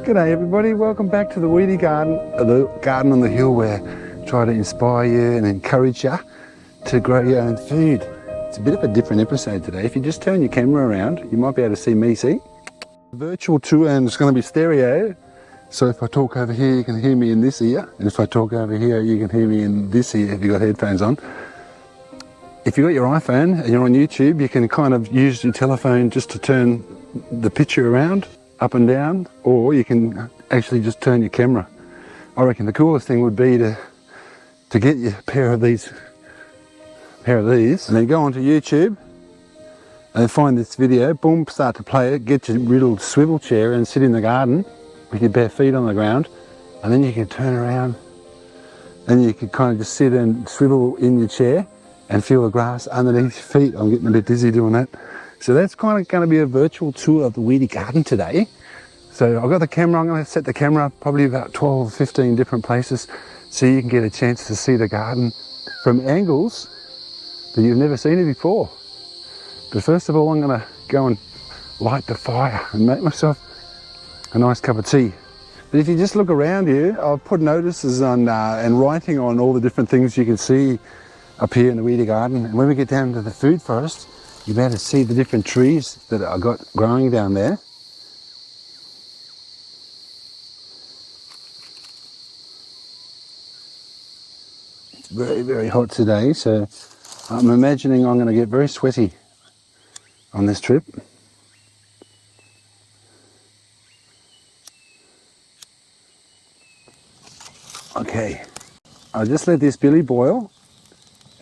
G'day everybody, welcome back to the Weedy Garden, the garden on the hill where I try to inspire you and encourage you to grow your own food. It's a bit of a different episode today. If you just turn your camera around, you might be able to see me, see? Virtual tour, and it's going to be stereo. So if I talk over here, you can hear me in this ear. And if I talk over here, you can hear me in this ear if you've got headphones on. If you've got your iPhone and you're on YouTube, you can kind of use your telephone just to turn the picture around, up and down, or you can actually just turn your camera. I reckon the coolest thing would be to get you a pair of these, and then go onto YouTube and find this video, boom, start to play it, get your little swivel chair and sit in the garden with your bare feet on the ground, and then you can turn around and you can kind of just sit and swivel in your chair and feel the grass underneath your feet. I'm getting a bit dizzy doing that. So that's kind of going to be a virtual tour of the Weedy Garden today. So I've got the camera, I'm going to set the camera up probably about 12 or 15 different places so you can get a chance to see the garden from angles that you've never seen it before. But first of all, I'm going to go and light the fire and make myself a nice cup of tea. But if you just look around you, I've put notices on and writing on all the different things you can see up here in the Weedy Garden. And when we get down to the food forest, you'll be able to see the different trees that I've got growing down there. It's very, very hot today, so I'm imagining I'm going to get very sweaty on this trip. Okay, I'll just let this billy boil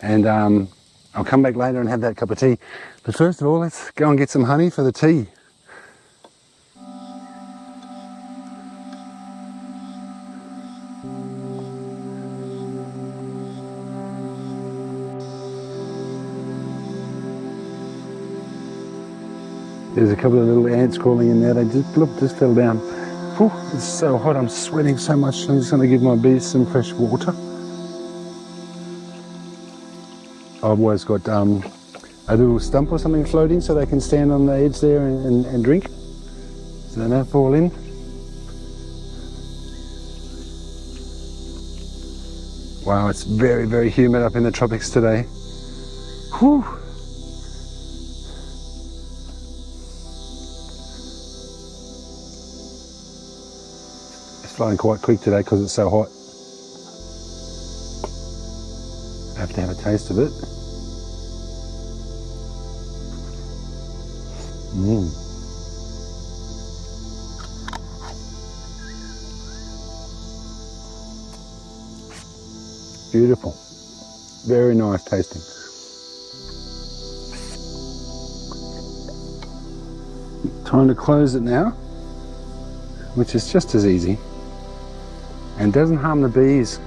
and I'll come back later and have that cup of tea. But first of all, let's go and get some honey for the tea. There's a couple of little ants crawling in there. They just fell down. Whew, it's so hot, I'm sweating so much. I'm just going to give my bees some fresh water. I've always got a little stump or something floating so they can stand on the edge there and drink, so they don't fall in. Wow, it's very, very humid up in the tropics today. Whew. It's flowing quite quick today because it's so hot. I have to have a taste of it. Beautiful. Very nice tasting. Time to close it now, which is just as easy and doesn't harm the bees.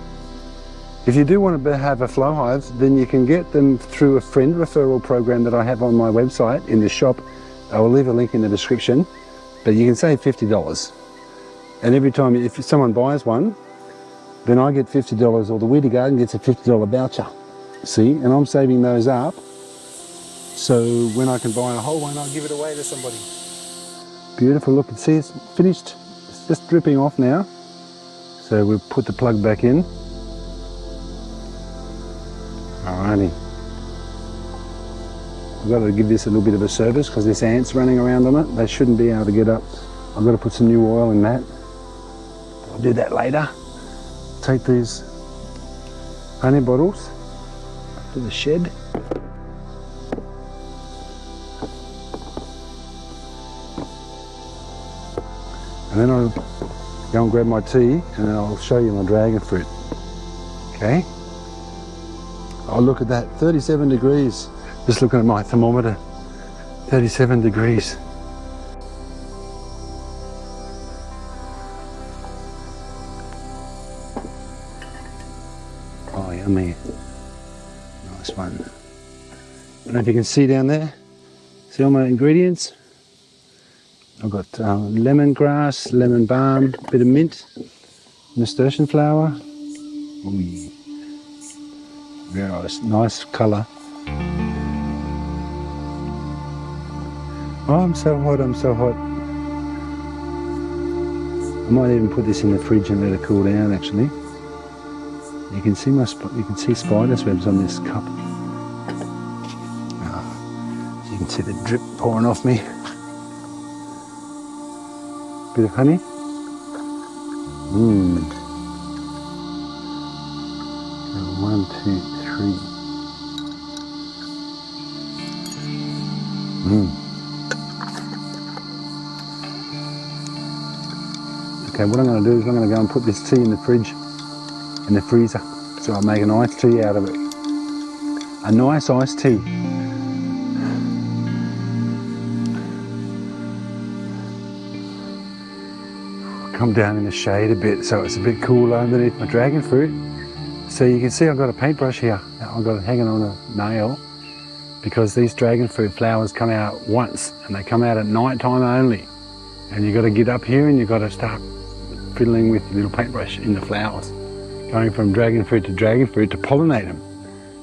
If you do want to have a flow hive, then you can get them through a friend referral program that I have on my website in the shop. I will leave a link in the description, but you can save $50. And every time if someone buys one, then I get $50 or the Weedy Garden gets a $50 voucher. See, and I'm saving those up. So when I can buy a whole one, I'll give it away to somebody. Beautiful, look, see it's finished. It's just dripping off now. So we'll put the plug back in. Alrighty. I've got to give this a little bit of a service because there's ants running around on it. They shouldn't be able to get up. I've got to put some new oil in that. I'll do that later. Take these honey bottles up to the shed. And then I'll go and grab my tea and then I'll show you my dragon fruit. Okay? Oh, look at that, 37 degrees. Just looking at my thermometer, 37 degrees. Oh, yummy. Nice one. I don't know if you can see down there. See all my ingredients? I've got lemongrass, lemon balm, bit of mint, nasturtium flower. Ooh, yeah. Very nice colour. Oh, I'm so hot, I'm so hot. I might even put this in the fridge and let it cool down actually. You can see spider's webs on this cup. You can see the drip pouring off me. Bit of honey. One, two, three. Okay, what I'm going to do is I'm going to go and put this tea in the fridge, in the freezer, so I'll make an iced tea out of it. A nice iced tea. Come down in the shade a bit so it's a bit cooler underneath my dragon fruit. So you can see I've got a paintbrush here. I've got it hanging on a nail because these dragon fruit flowers come out once and they come out at night time only. And you've got to get up here and you've got to start fiddling with your little paintbrush in the flowers, going from dragon fruit to pollinate them.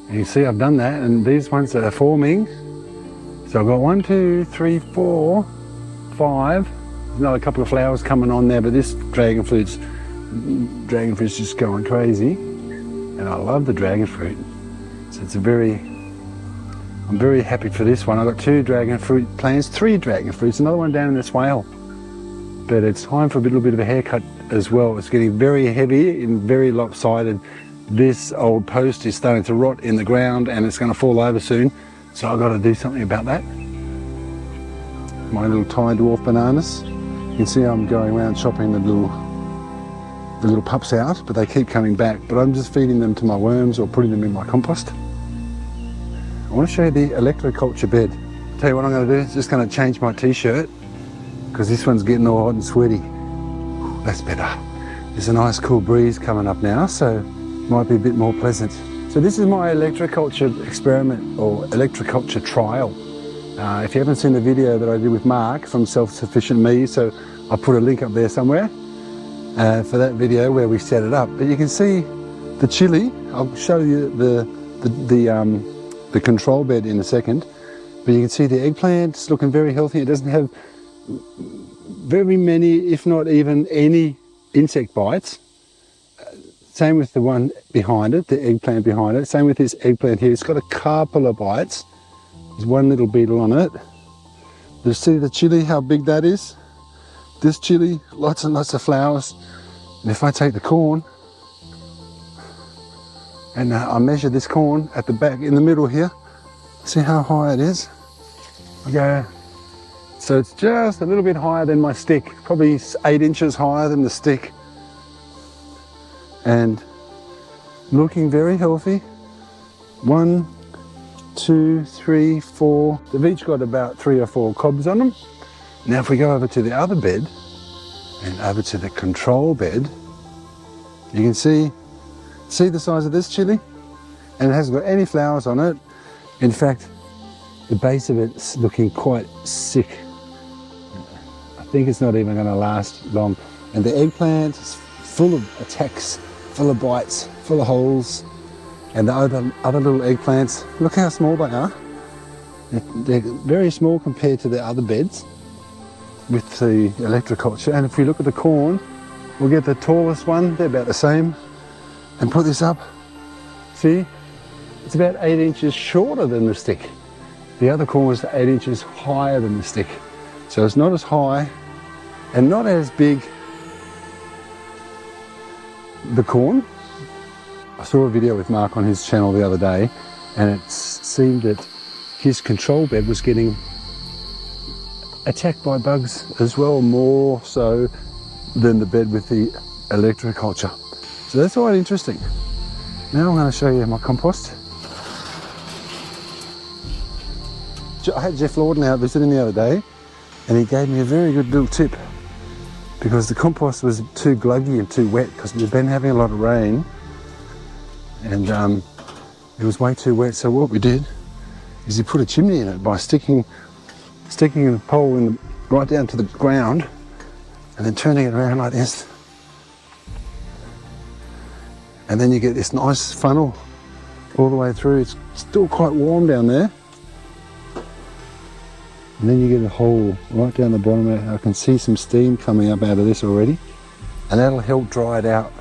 And you see I've done that, and these ones that are forming. So I've got 1, 2, 3, 4, 5. There's another couple of flowers coming on there, but this dragon fruit's just going crazy. And I love the dragon fruit. So I'm very happy for this one. I've got 2 dragon fruit plants, 3 dragon fruits, another one down in the swale. But it's time for a little bit of a haircut as well. It's getting very heavy and very lopsided. This old post is starting to rot in the ground and it's going to fall over soon. So I've got to do something about that. My little Thai dwarf bananas. You can see I'm going around chopping the little pups out, but they keep coming back. But I'm just feeding them to my worms or putting them in my compost. I want to show you the electroculture bed. I'll tell you what I'm going to do. It's just going to change my t-shirt because this one's getting all hot and sweaty. That's better. There's a nice cool breeze coming up now, so it might be a bit more pleasant. So this is my electroculture experiment or electroculture trial. If you haven't seen the video that I did with Mark from Self-Sufficient Me, so I'll put a link up there somewhere for that video where we set it up. But you can see the chili. I'll show you the control bed in a second. But you can see the eggplant. It's looking very healthy. It doesn't have very many, if not even any, insect bites. Same with the one behind it, the eggplant behind it. Same with this eggplant here. It's got a couple of bites. There's one little beetle on it. You see the chili, how big that is? This chili, lots and lots of flowers. And if I take the corn, and I measure this corn at the back, in the middle here, see how high it is? Okay. So it's just a little bit higher than my stick, probably 8 inches higher than the stick. And looking very healthy. 1, 2, 3, 4. They've each got about 3 or 4 cobs on them. Now if we go over to the other bed and over to the control bed, you can see the size of this chili, and it hasn't got any flowers on it. In fact, the base of it's looking quite sick. I think it's not even going to last long. And the eggplant is full of attacks, full of bites, full of holes. And the other little eggplants, look how small they are. They're very small compared to the other beds with the electroculture. And if we look at the corn, we'll get the tallest one, they're about the same. And put this up, see, it's about 8 inches shorter than the stick. The other corn was 8 inches higher than the stick. So it's not as high and not as big. The corn, I saw a video with Mark on his channel the other day, and it seemed that his control bed was getting attacked by bugs as well, more so than the bed with the electroculture. So that's quite interesting. Now I'm going to show you my compost. I had Jeff Lorden out visiting the other day, and he gave me a very good little tip, because the compost was too gluggy and too wet because we've been having a lot of rain, and it was way too wet. So what we did is he put a chimney in it by sticking a pole right down to the ground and then turning it around like this. And then you get this nice funnel all the way through. It's still quite warm down there. And then you get a hole right down the bottom. I can see some steam coming up out of this already. and that'll help dry it out.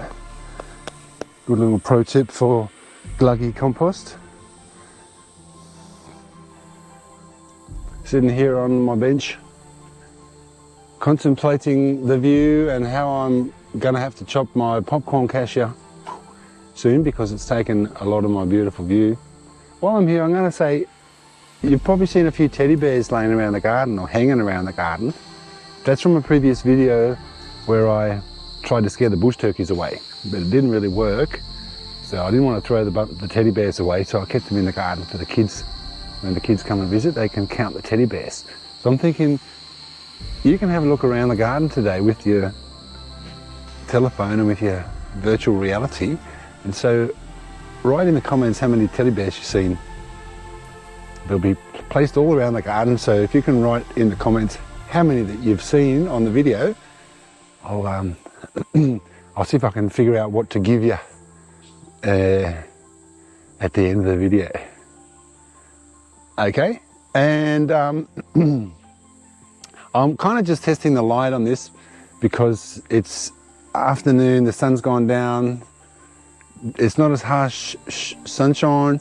Good little pro tip for gluggy compost. Sitting here on my bench, contemplating the view and how I'm gonna have to chop my popcorn cassia soon because it's taken a lot of my beautiful view. While I'm here, I'm gonna say, you've probably seen a few teddy bears laying around the garden or hanging around the garden. That's from a previous video where I tried to scare the bush turkeys away, but it didn't really work. So I didn't want to throw the teddy bears away, so I kept them in the garden for the kids. When the kids come and visit, they can count the teddy bears. So I'm thinking, you can have a look around the garden today with your telephone and with your virtual reality. And so write in the comments how many teddy bears you've seen. They'll be placed all around the garden, so if you can write in the comments how many that you've seen on the video, I'll I'll see if I can figure out what to give you at the end of the video. Okay, and I'm kind of just testing the light on this because it's afternoon, the sun's gone down, it's not as harsh sunshine,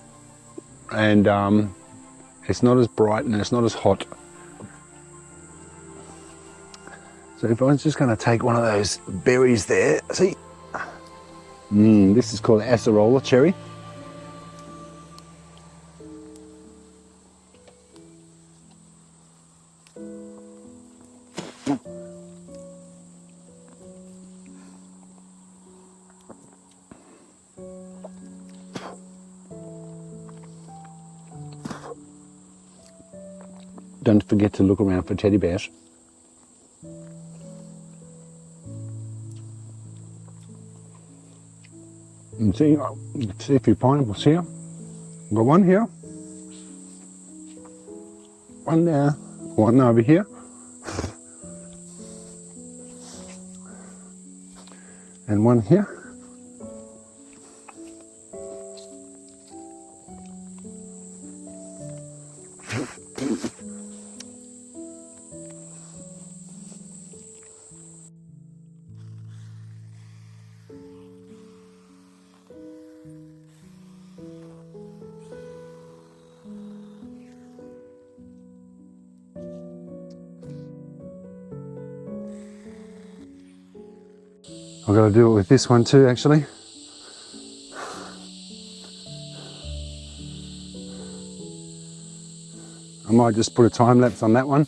and it's not as bright and it's not as hot. So if I was just going to take one of those berries there, see, this is called acerola cherry. Don't forget to look around for teddy bears. And see a few pineapples here. Got one here, one there, one over here, and one here. I've got to do it with this one too, actually. I might just put a time lapse on that one.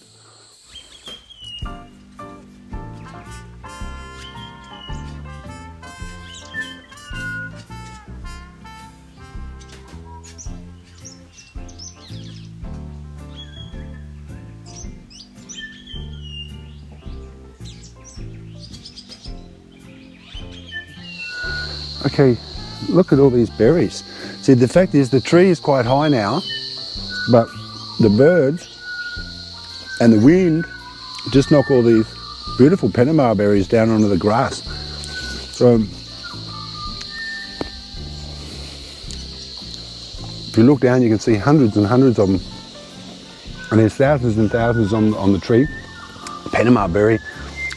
Okay, look at all these berries. See, the fact is the tree is quite high now, but the birds and the wind just knock all these beautiful Panama berries down onto the grass. So if you look down, you can see hundreds and hundreds of them, and there's thousands and thousands on the tree. Panama berry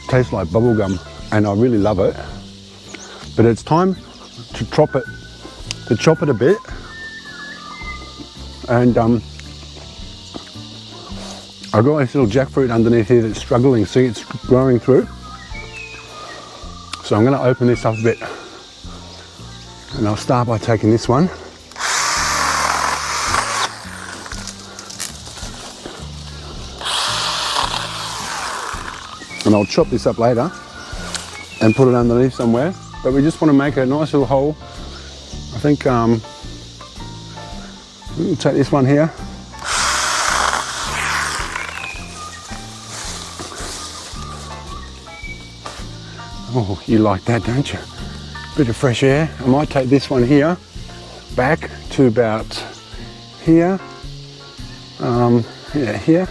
tastes like bubble gum, and I really love it. But it's time to chop it a bit, and I've got this little jackfruit underneath here that's struggling. See, it's growing through. So I'm going to open this up a bit, and I'll start by taking this one. And I'll chop this up later and put it underneath somewhere. But we just want to make a nice little hole. I think we'll take this one here. Oh, you like that, don't you? Bit of fresh air. I might take this one here, back to about here. Yeah, here.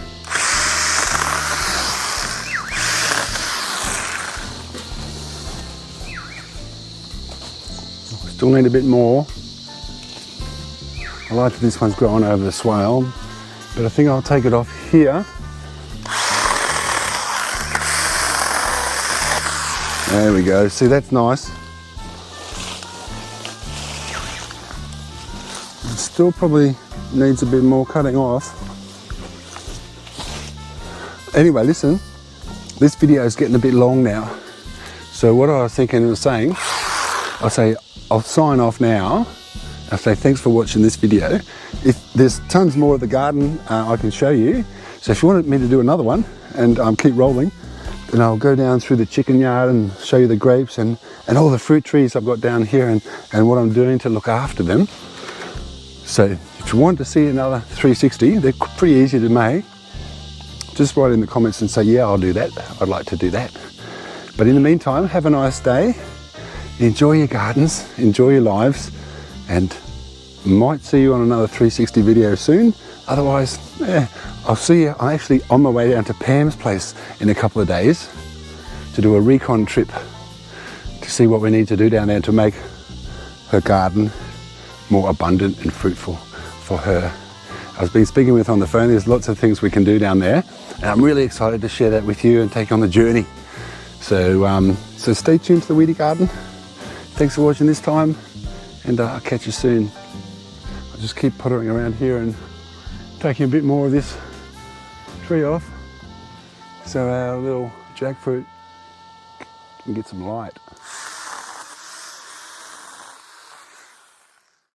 Still need a bit more. I like that this one's growing over the swale, but I think I'll take it off here. There we go. See, that's nice. It still probably needs a bit more cutting off. Anyway, listen, this video is getting a bit long now. So what I was thinking of saying, I'll sign off now. I'll say thanks for watching this video. If there's tons more of the garden I can show you. So if you wanted me to do another one and keep rolling, then I'll go down through the chicken yard and show you the grapes and all the fruit trees I've got down here and what I'm doing to look after them. So if you want to see another 360, they're pretty easy to make. Just write in the comments and say, yeah, I'll do that. I'd like to do that. But in the meantime, have a nice day. Enjoy your gardens, enjoy your lives, and might see you on another 360 video soon. Otherwise, I'll see you. I'm actually on my way down to Pam's place in a couple of days to do a recon trip to see what we need to do down there to make her garden more abundant and fruitful for her. I've been speaking with her on the phone. There's lots of things we can do down there, and I'm really excited to share that with you and take you on the journey. So, so stay tuned to the Weedy Garden. Thanks for watching this time, and I'll catch you soon. I'll just keep pottering around here and taking a bit more of this tree off so our little jackfruit can get some light.